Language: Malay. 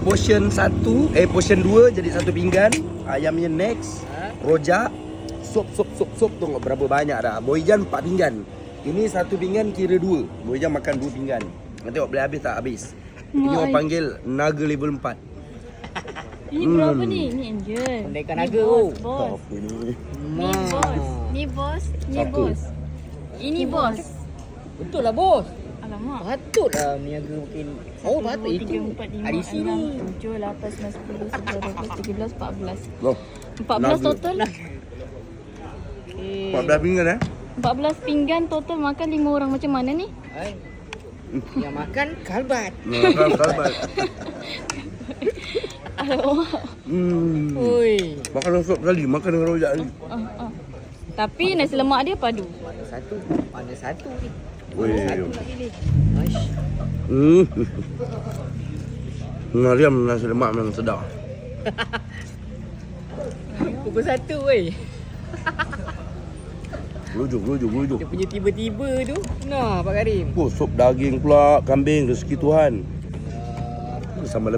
portion 1, portion 2 jadi 1 pinggan. Ayamnya next. Rojak. Sup tengok berapa banyak dah. Boyjan 4 pinggan. Ini 1 pinggan kira 2. Boyjan makan 2 pinggan. Nanti tengok boleh habis tak habis. Ini orang panggil naga level 4. Ini berapa ni? Ni Angel. Pendekkan Ni naga bos, tu. bos. Apa ni? Ni bos. Ni bos. Ni Siapa? bos. Ini bos. Betul lah bos. Alamak. Patut lah niaga mungkin. Oh patut itu. 3, 4, 5, Hari sini. 6, 7, 8, 9, 10, 11, 12, 13, 14. Loh, 14 naga. total. Okay. 14 pinggan 14 pinggan total makan 5 orang. Macam mana ni? Hai. Yang makan kalbat. Makan kalbat. Alamak. Oi. Makan dengan sup sekali, makan dengan rojak ni. Tapi nasi lemak dia padu. Mana satu ni? Oi. Satu nak pilih. Aish. Ngariam nasi lemak memang sedap. Pukul 1 weh. Gerujuk. Dia punya tiba-tiba tu. Nah Pak Karim. Oh, sup daging pula, kambing, rezeki Tuhan. Sama